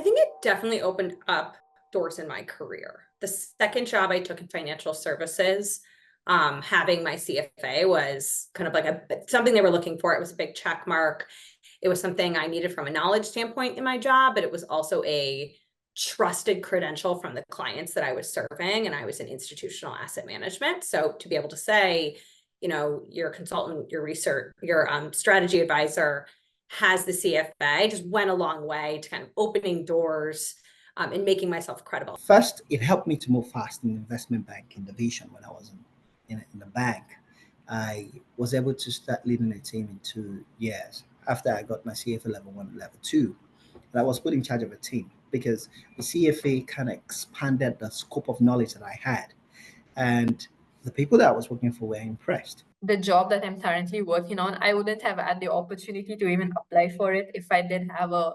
think it definitely opened up doors in my career. The second job I took in financial services, having my CFA was kind of like something they were looking for. It was a big check mark. It was something I needed from a knowledge standpoint in my job, but it was also a trusted credential from the clients that I was serving, and I was in institutional asset management. So to be able to say, your consultant, your research, your strategy advisor has the CFA just went a long way to kind of opening doors and making myself credible. First, it helped me to move fast in the investment banking division when I was in the bank. I was able to start leading a team in 2 years after I got my CFA level 1 and level 2. And I was put in charge of a team because the CFA kind of expanded the scope of knowledge that I had. And the people that I was working for were impressed. The job that I'm currently working on, I wouldn't have had the opportunity to even apply for it if I didn't have a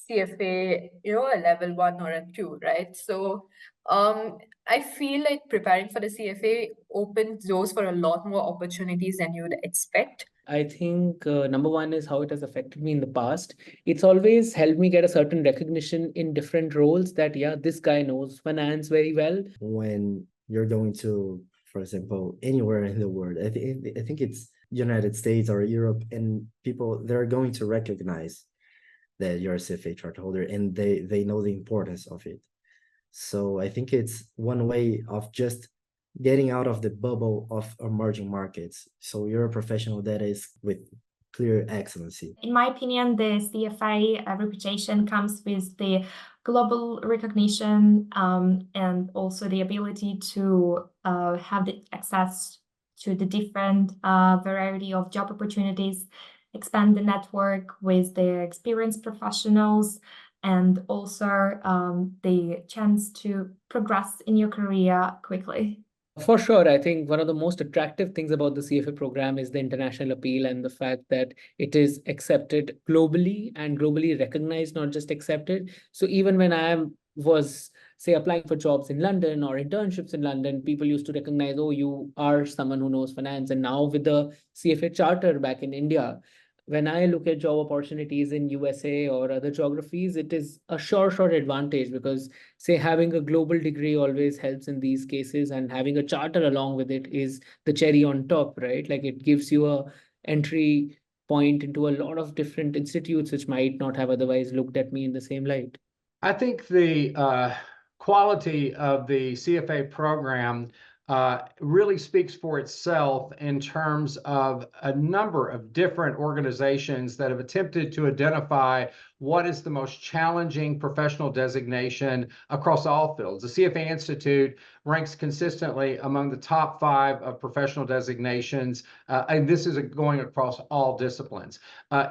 CFA, a level 1 or a 2, right? So I feel like preparing for the CFA opens doors for a lot more opportunities than you'd expect. I think number one is how it has affected me in the past. It's always helped me get a certain recognition in different roles that, yeah, this guy knows finance very well. When you're going to, for example, anywhere in the world, I think it's United States or Europe, and people, they're going to recognize that you're a CFA chart holder, and they know the importance of it. So I think it's one way of just getting out of the bubble of emerging markets. So you're a professional that is with clear excellency. In my opinion, the CFA reputation comes with the global recognition and also the ability to have the access to the different variety of job opportunities, expand the network with the experienced professionals, and also the chance to progress in your career quickly. For sure, I think one of the most attractive things about the CFA program is the international appeal and the fact that it is accepted globally and globally recognized, not just accepted. So even when I was, say, applying for jobs in London or internships in London, people used to recognize, oh, you are someone who knows finance. And now with the CFA charter back in India, when I look at job opportunities in USA or other geographies, it is a short advantage because, say, having a global degree always helps in these cases, and having a charter along with it is the cherry on top, right? Like it gives you a entry point into a lot of different institutes which might not have otherwise looked at me in the same light. I think the quality of the CFA program really speaks for itself in terms of a number of different organizations that have attempted to identify what is the most challenging professional designation across all fields. The CFA Institute ranks consistently among the top 5 of professional designations, and this is going across all disciplines.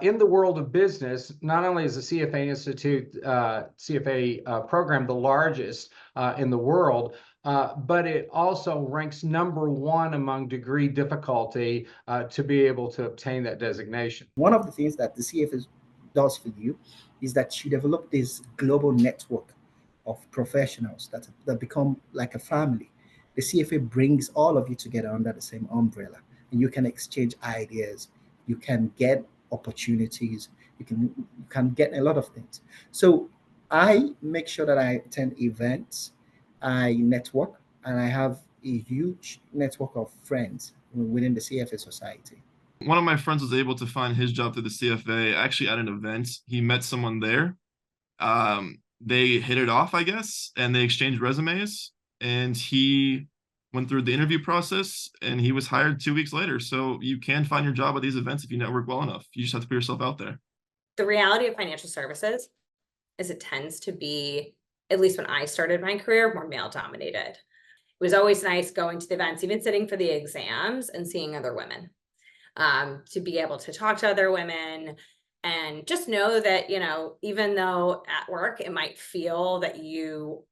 In the world of business, not only is the CFA Institute CFA program the largest in the world, but it also ranks number 1 among degree difficulty to be able to obtain that designation. One of the things that the CFA does for you is that you develop this global network of professionals that become like a family. The CFA brings all of you together under the same umbrella, and you can exchange ideas, you can get opportunities, you can get a lot of things. So I make sure that I attend events, I network, and I have a huge network of friends within the CFA society. One of my friends was able to find his job through the CFA, actually at an event. He met someone there. They hit it off, I guess, and they exchanged resumes, and he went through the interview process, and he was hired 2 weeks later. So you can find your job at these events if you network well enough. You just have to put yourself out there. The reality of financial services is it tends to be, at least when I started my career, more male dominated. It was always nice going to the events, even sitting for the exams and seeing other women, to be able to talk to other women and just know that, even though at work it might feel that you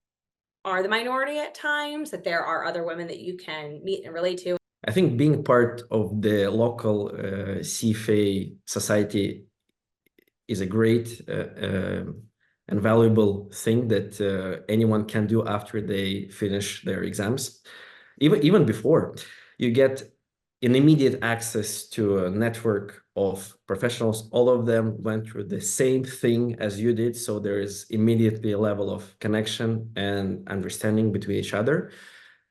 are the minority at times, that there are other women that you can meet and relate to. I think being part of the local CFA society is a great and valuable thing that anyone can do after they finish their exams. Even before, you get an immediate access to a network of professionals. All of them went through the same thing as you did. So there is immediately a level of connection and understanding between each other.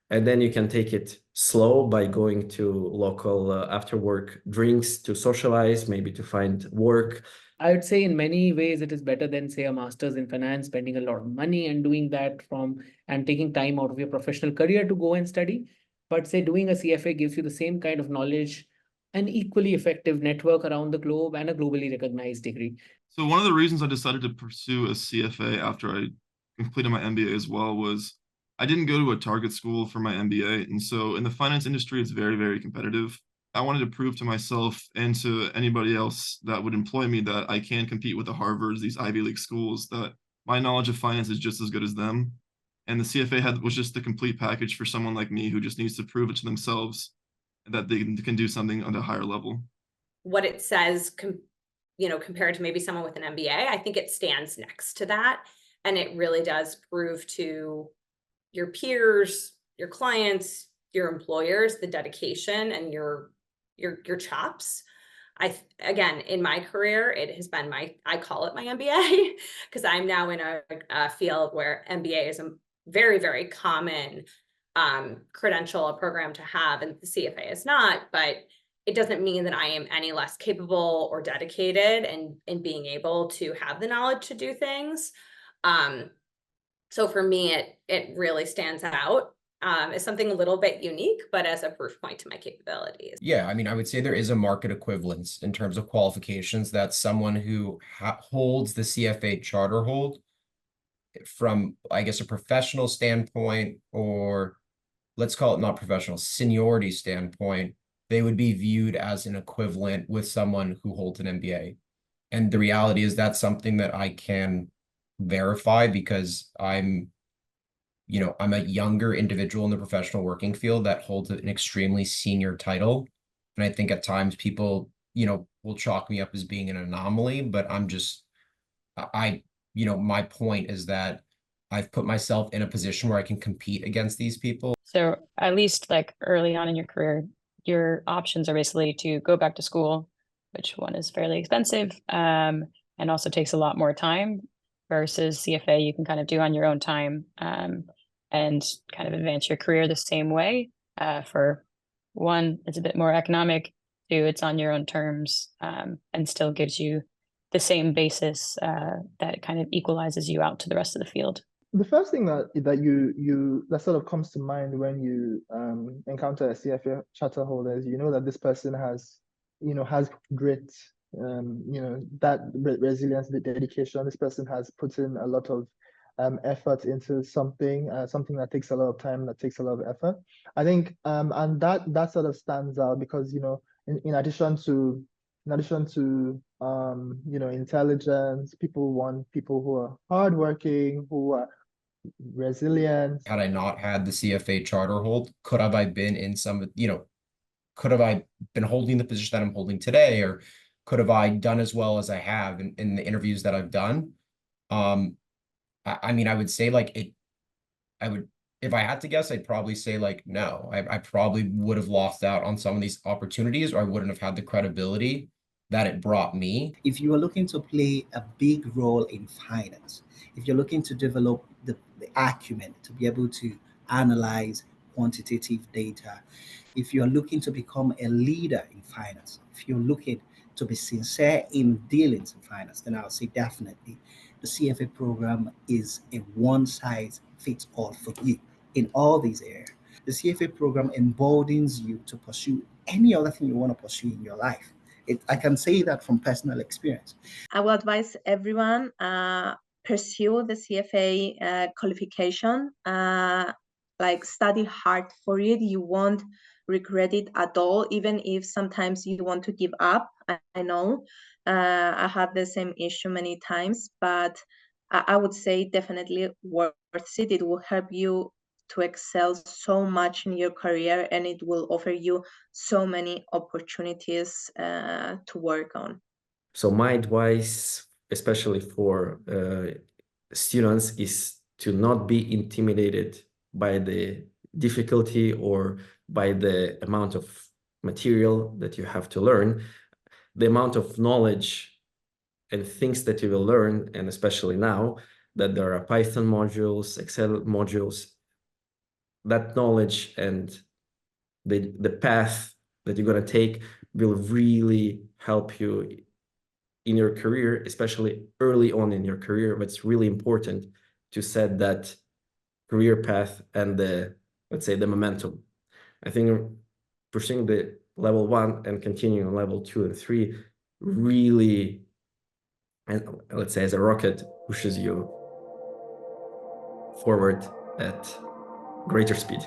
And then you can take it slow by going to local after work drinks to socialize, maybe to find work. I would say in many ways it is better than, say, a master's in finance, spending a lot of money and doing that and taking time out of your professional career to go and study. But say doing a CFA gives you the same kind of knowledge, an equally effective network around the globe, and a globally recognized degree. So one of the reasons I decided to pursue a CFA after I completed my MBA as well was I didn't go to a target school for my MBA. And so in the finance industry, it's very, very competitive. I wanted to prove to myself and to anybody else that would employ me that I can compete with the Harvards, these Ivy League schools, that my knowledge of finance is just as good as them. And the CFA was just the complete package for someone like me who just needs to prove it to themselves that they can do something on a higher level. What it says, compared to maybe someone with an MBA, I think it stands next to that. And it really does prove to your peers, your clients, your employers, the dedication and your chops. Again, in my career, it has been I call it my MBA because I'm now in a field where MBA is a very, very common credential, a program to have, and the CFA is not, but it doesn't mean that I am any less capable or dedicated in being able to have the knowledge to do things. So for me, it really stands out as something a little bit unique, but as a proof point to my capabilities. Yeah, I mean, I would say there is a market equivalence in terms of qualifications that someone who holds the CFA charter hold from, I guess, a professional standpoint, or let's call it not professional, seniority standpoint, they would be viewed as an equivalent with someone who holds an MBA. And the reality is that's something that I can verify because I'm a younger individual in the professional working field that holds an extremely senior title. And I think at times people, will chalk me up as being an anomaly, but my point is that I've put myself in a position where I can compete against these people. So at least like early on in your career, your options are basically to go back to school, which one is fairly expensive, and also takes a lot more time, versus CFA you can kind of do on your own time, and kind of advance your career the same way. For one, it's a bit more economic. Two, it's on your own terms, and still gives you the same basis that kind of equalizes you out to the rest of the field. The first thing that sort of comes to mind when you encounter a CFA charter holder is that this person has grit, that resilience, the dedication. This person has put in a lot of effort into something that takes a lot of time, that takes a lot of effort. I think, and that sort of stands out because in addition to intelligence, people want people who are hardworking, who are resilient. Had I not had the CFA charter hold, could have I been in could have I been holding the position that I'm holding today, or could have I done as well as I have in the interviews that I've done? I mean, I would say if I had to guess, I'd probably say no. I probably would have lost out on some of these opportunities, or I wouldn't have had the credibility that it brought me. If you are looking to play a big role in finance, if you're looking to develop the acumen to be able to analyze quantitative data, if you're looking to become a leader in finance, if you're looking to be sincere in dealings in finance, then I'll say definitely the CFA program is a one-size-fits-all for you in all these areas. The CFA program emboldens you to pursue any other thing you want to pursue in your life. I can say that from personal experience. I will advise everyone pursue the CFA qualification. Study hard for it. You won't regret it at all, even if sometimes you want to give up. I know I had the same issue many times, but I would say definitely worth it. It will help you to excel so much in your career, and it will offer you so many opportunities to work on. So my advice, especially for students, is to not be intimidated by the difficulty or by the amount of material that you have to learn, the amount of knowledge and things that you will learn, and especially now that there are Python modules, Excel modules, that knowledge and the path that you're going to take will really help you in your career, especially early on in your career. But it's really important to set that career path and the, let's say, the momentum. I think pushing the level 1 and continuing on level 2 and 3 really, and let's say as a rocket, pushes you forward at greater speed.